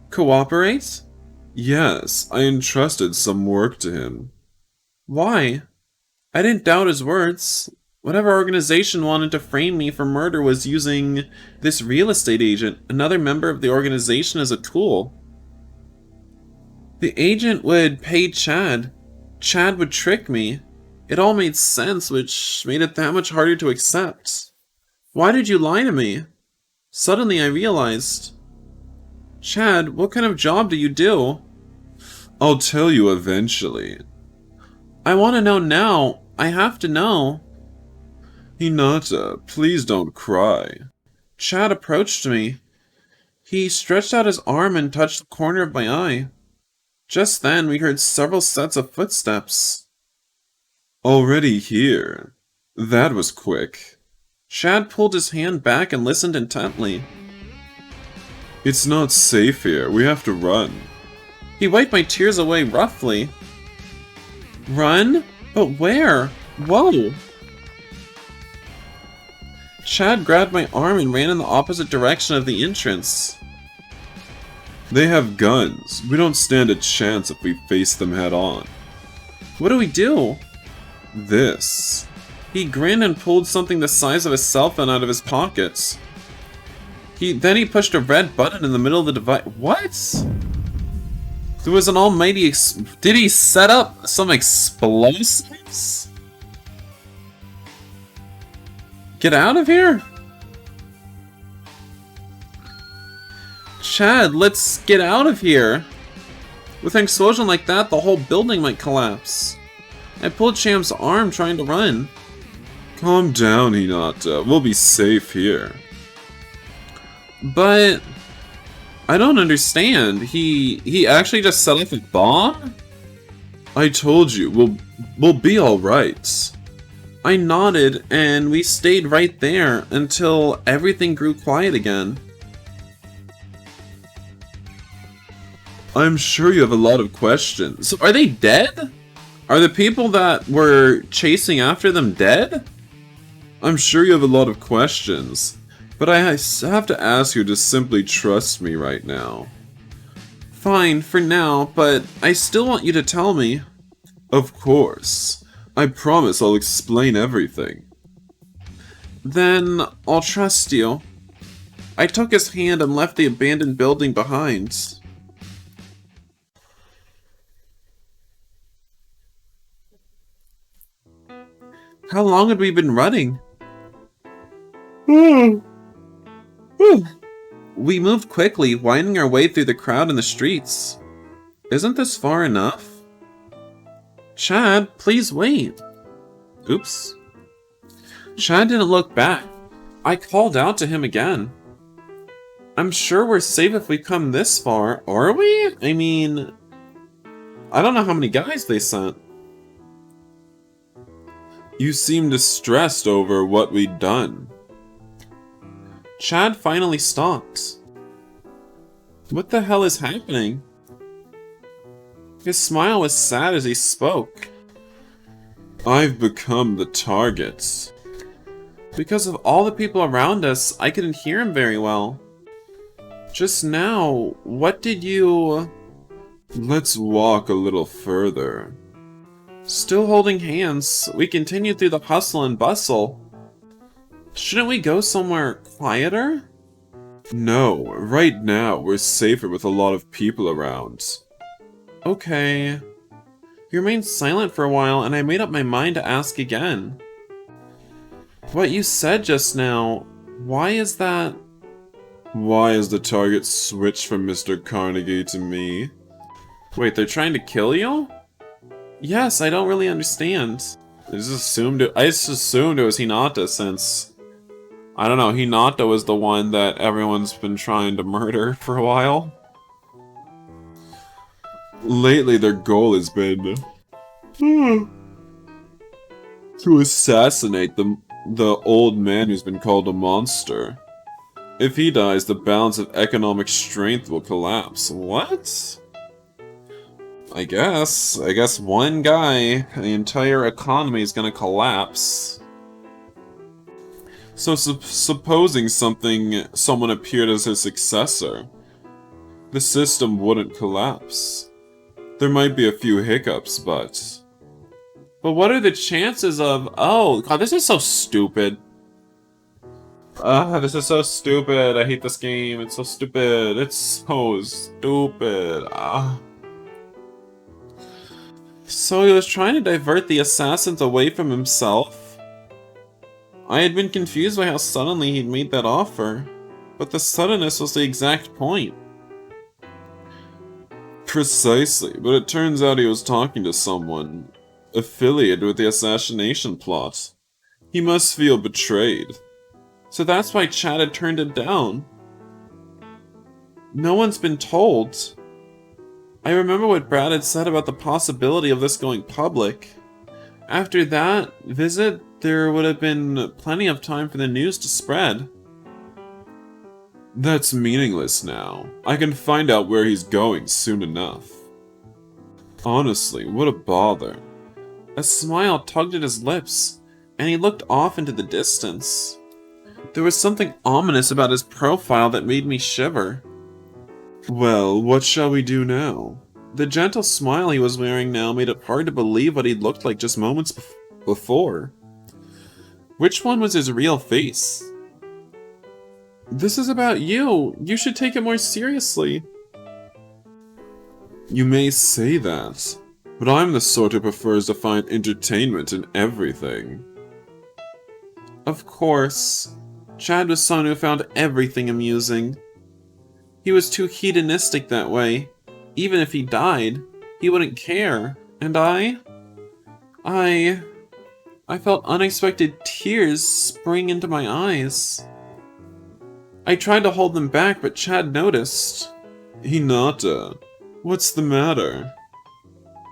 Cooperate? Yes, I entrusted some work to him. Why? I didn't doubt his words. Whatever organization wanted to frame me for murder was using this real estate agent, another member of the organization, as a tool. The agent would pay Chad. Chad would trick me. It all made sense, which made it that much harder to accept. Why did you lie to me? Suddenly I realized. Chad, what kind of job do you do? I'll tell you eventually. I want to know now. I have to know. Hinata, please don't cry. Chad approached me. He stretched out his arm and touched the corner of my eye. Just then we heard several sets of footsteps. Already here. That was quick. Chad pulled his hand back and listened intently. It's not safe here. We have to run. He wiped my tears away roughly. Run? But where? Whoa! Chad grabbed my arm and ran in the opposite direction of the entrance. They have guns. We don't stand a chance if we face them head on. What do we do? This. He grinned and pulled something the size of a cell phone out of his pockets. Then he pushed a red button in the middle of the device. What? There was an almighty did he set up some explosives? Get out of here? Chad, let's get out of here. With an explosion like that, the whole building might collapse. I pulled Champ's arm trying to run. Calm down, Hinata. We'll be safe here. But I don't understand. He actually just set off a bomb? I told you, we'll be alright. I nodded, and we stayed right there until everything grew quiet again. I'm sure you have a lot of questions. So are they dead? Are the people that were chasing after them dead? I'm sure you have a lot of questions, but I have to ask you to simply trust me right now. Fine, for now, but I still want you to tell me. Of course. I promise I'll explain everything. Then I'll trust you. I took his hand and left the abandoned building behind. How long had we been running? We moved quickly, winding our way through the crowd in the streets. Isn't this far enough? Chad, please wait. Oops. Chad didn't look back. I called out to him again. I'm sure we're safe if we come this far, are we? I mean, I don't know how many guys they sent. You seem distressed over what we'd done. Chad finally stopped. What the hell is happening? His smile was sad as he spoke. I've become the target. Because of all the people around us, I couldn't hear him very well. Just now, what did you... Let's walk a little further. Still holding hands, we continued through the hustle and bustle. Shouldn't we go somewhere quieter? No, right now we're safer with a lot of people around. Okay. You remained silent for a while, and I made up my mind to ask again. What you said just now, why is that? Why is the target switched from Mr. Carnegie to me? Wait, they're trying to kill you? Yes, I don't really understand. I just assumed it was Hinata since... I don't know, Hinata was the one that everyone's been trying to murder for a while. Lately, their goal has been... to assassinate the old man who's been called a monster. If he dies, the balance of economic strength will collapse. What? I guess one guy, the entire economy is gonna collapse. So supposing someone appeared as his successor, the system wouldn't collapse. There might be a few hiccups, but what are the chances of... Oh, God, this is so stupid. This is so stupid. I hate this game. It's so stupid. It's so stupid. So he was trying to divert the assassins away from himself? I had been confused by how suddenly he'd made that offer, but the suddenness was the exact point. Precisely, but it turns out he was talking to someone affiliated with the assassination plot. He must feel betrayed. So that's why Chad had turned him down. No one's been told. I remember what Brad had said about the possibility of this going public. After that visit, there would have been plenty of time for the news to spread. That's meaningless now. I can find out where he's going soon enough. Honestly, what a bother. A smile tugged at his lips, and he looked off into the distance. There was something ominous about his profile that made me shiver. Well, what shall we do now? The gentle smile he was wearing now made it hard to believe what he'd looked like just moments before. Which one was his real face? This is about you. You should take it more seriously. You may say that, but I'm the sort who prefers to find entertainment in everything. Of course. Chad was someone who found everything amusing. He was too hedonistic that way. Even if he died, he wouldn't care. And I felt unexpected tears spring into my eyes. I tried to hold them back, but Chad noticed. Hinata, what's the matter?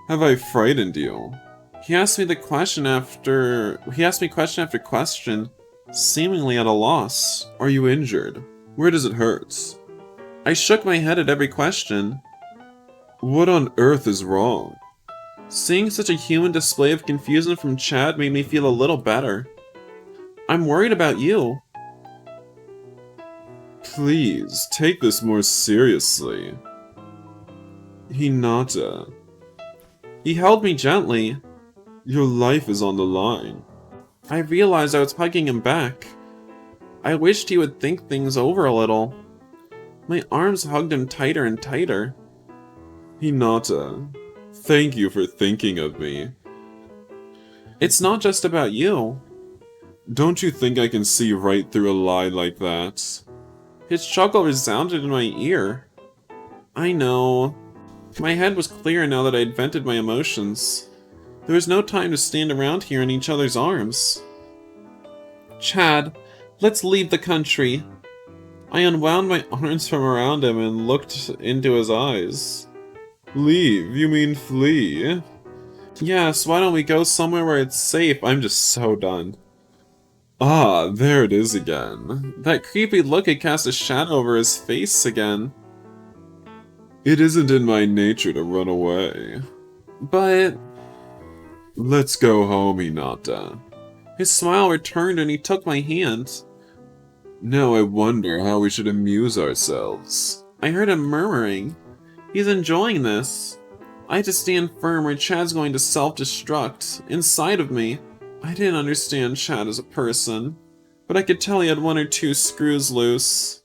Have I frightened you? He asked me question after question, seemingly at a loss. Are you injured? Where does it hurt? I shook my head at every question. What on earth is wrong? Seeing such a human display of confusion from Chad made me feel a little better. I'm worried about you. Please, take this more seriously. Hinata. He held me gently. Your life is on the line. I realized I was hugging him back. I wished he would think things over a little. My arms hugged him tighter and tighter. Hinata, thank you for thinking of me. It's not just about you. Don't you think I can see right through a lie like that? His chuckle resounded in my ear. I know. My head was clear now that I had vented my emotions. There was no time to stand around here in each other's arms. Chad, let's leave the country. I unwound my arms from around him and looked into his eyes. Leave? You mean flee? Yes, why don't we go somewhere where it's safe? I'm just so done. Ah, there it is again. That creepy look had cast a shadow over his face again. It isn't in my nature to run away. But... Let's go home, Hinata. His smile returned and he took my hand. Now I wonder how we should amuse ourselves. I heard him murmuring. He's enjoying this. I had to stand firm or Chad's going to self-destruct inside of me. I didn't understand Chad as a person, but I could tell he had one or two screws loose.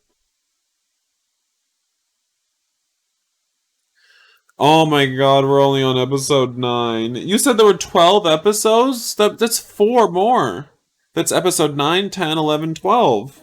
Oh my god, we're only on episode 9. You said there were 12 episodes? That's 4 more. That's episode 9, 10, 11, 12.